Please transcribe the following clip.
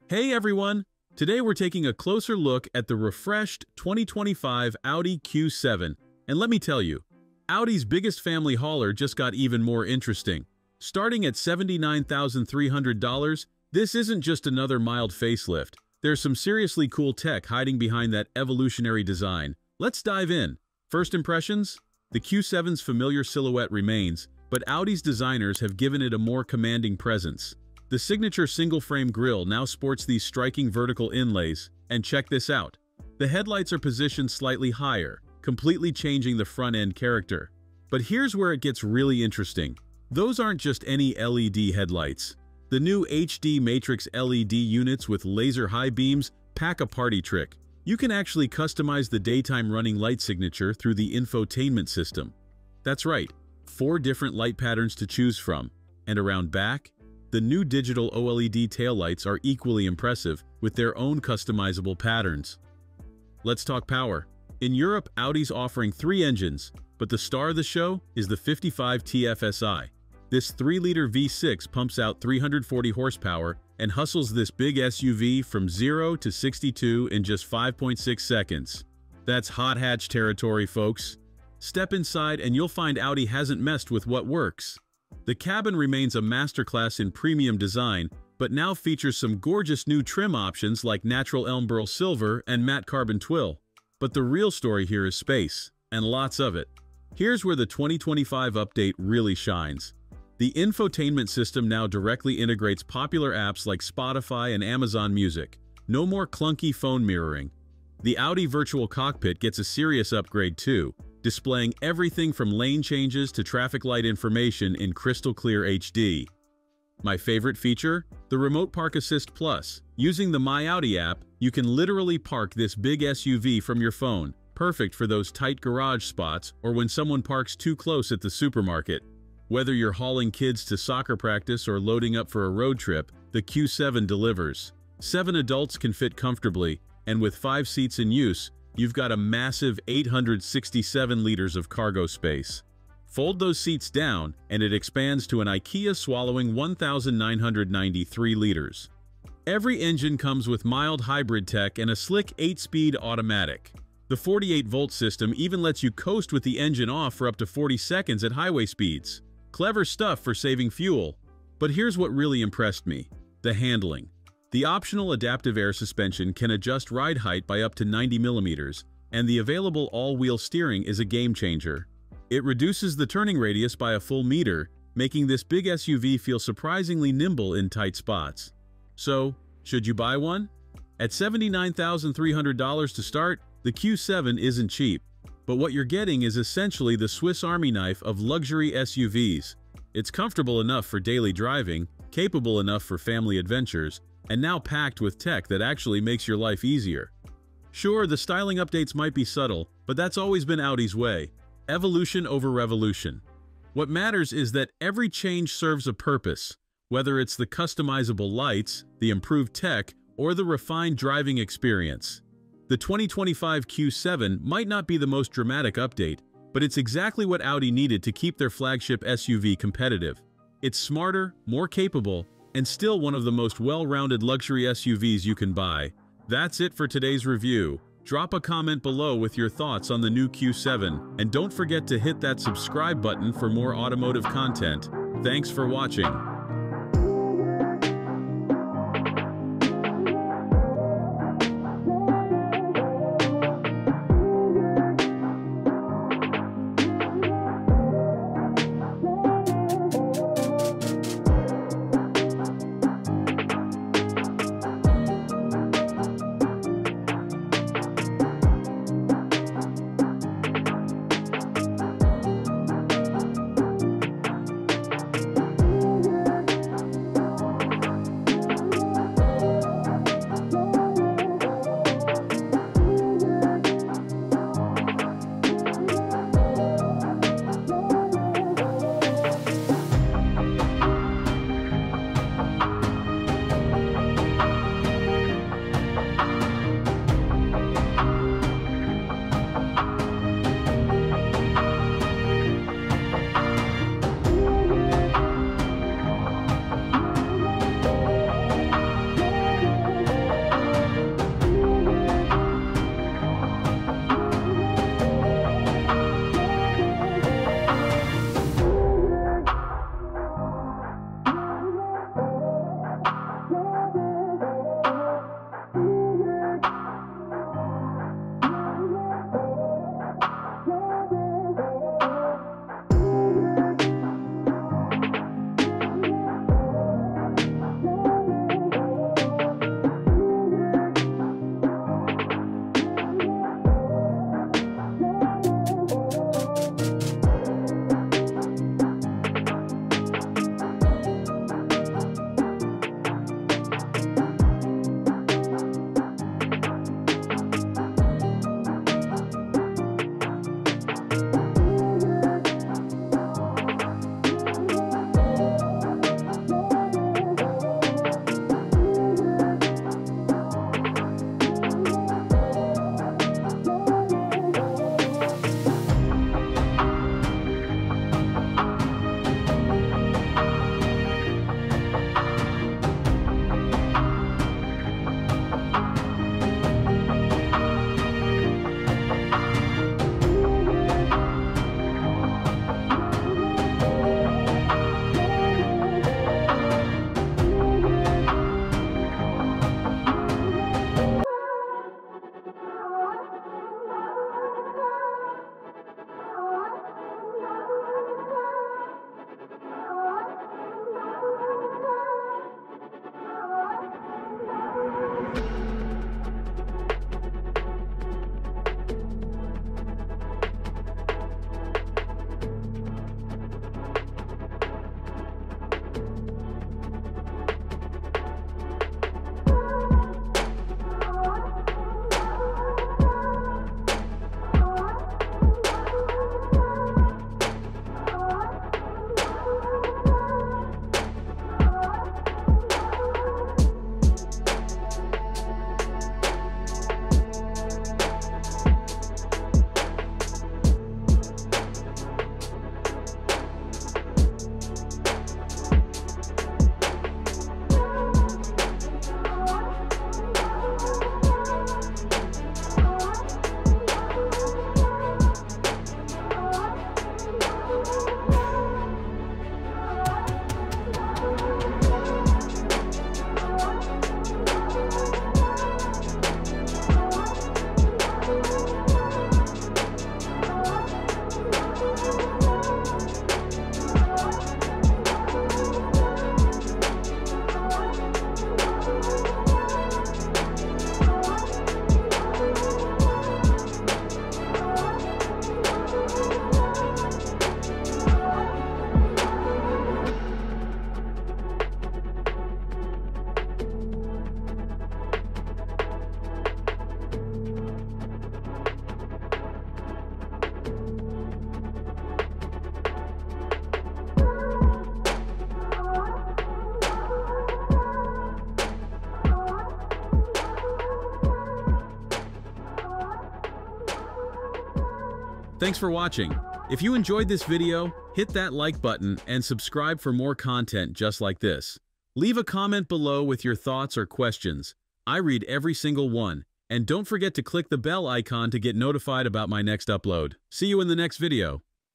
Hey everyone! Today we're taking a closer look at the refreshed 2025 Audi Q7. And let me tell you, Audi's biggest family hauler just got even more interesting. Starting at $79,300, this isn't just another mild facelift. There's some seriously cool tech hiding behind that evolutionary design. Let's dive in. First impressions? The Q7's familiar silhouette remains, but Audi's designers have given it a more commanding presence. The signature single-frame grille now sports these striking vertical inlays, and check this out. The headlights are positioned slightly higher, completely changing the front-end character. But here's where it gets really interesting. Those aren't just any LED headlights. The new HD Matrix LED units with laser high beams pack a party trick. You can actually customize the daytime running light signature through the infotainment system. That's right, 4 different light patterns to choose from. And around back, the new digital OLED taillights are equally impressive with their own customizable patterns. Let's talk power. In Europe, Audi's offering 3 engines, but the star of the show is the 55 TFSI. This 3-liter V6 pumps out 340 horsepower and hustles this big SUV from 0 to 62 in just 5.6 seconds. That's hot hatch territory, folks. Step inside and you'll find Audi hasn't messed with what works. The cabin remains a masterclass in premium design, but now features some gorgeous new trim options like natural elm burl silver and matte carbon twill. But the real story here is space, and lots of it. Here's where the 2025 update really shines. The infotainment system now directly integrates popular apps like Spotify and Amazon Music. No more clunky phone mirroring. The Audi Virtual Cockpit gets a serious upgrade too, displaying everything from lane changes to traffic light information in crystal clear HD. My favorite feature? The Remote Park Assist Plus. Using the My Audi app, you can literally park this big SUV from your phone, perfect for those tight garage spots or when someone parks too close at the supermarket. Whether you're hauling kids to soccer practice or loading up for a road trip, the Q7 delivers. 7 adults can fit comfortably, and with 5 seats in use, you've got a massive 867 liters of cargo space. Fold those seats down, and it expands to an IKEA swallowing 1,993 liters. Every engine comes with mild hybrid tech and a slick 8-speed automatic. The 48-volt system even lets you coast with the engine off for up to 40 seconds at highway speeds. Clever stuff for saving fuel. But here's what really impressed me: the handling. The optional adaptive air suspension can adjust ride height by up to 90 millimeters, and the available all-wheel steering is a game-changer. It reduces the turning radius by a full meter, making this big SUV feel surprisingly nimble in tight spots. So, should you buy one? At $79,300 to start, the Q7 isn't cheap. But what you're getting is essentially the Swiss Army knife of luxury SUVs. It's comfortable enough for daily driving, capable enough for family adventures, and now packed with tech that actually makes your life easier. Sure, the styling updates might be subtle, but that's always been Audi's way. Evolution over revolution. What matters is that every change serves a purpose, whether it's the customizable lights, the improved tech, or the refined driving experience. The 2025 Q7 might not be the most dramatic update, but it's exactly what Audi needed to keep their flagship SUV competitive. It's smarter, more capable, and still one of the most well-rounded luxury SUVs you can buy. That's it for today's review. Drop a comment below with your thoughts on the new Q7, and don't forget to hit that subscribe button for more automotive content. Thanks for watching. Thanks for watching. If you enjoyed this video, hit that like button and subscribe for more content just like this. Leave a comment below with your thoughts or questions. I read every single one. And don't forget to click the bell icon to get notified about my next upload. See you in the next video.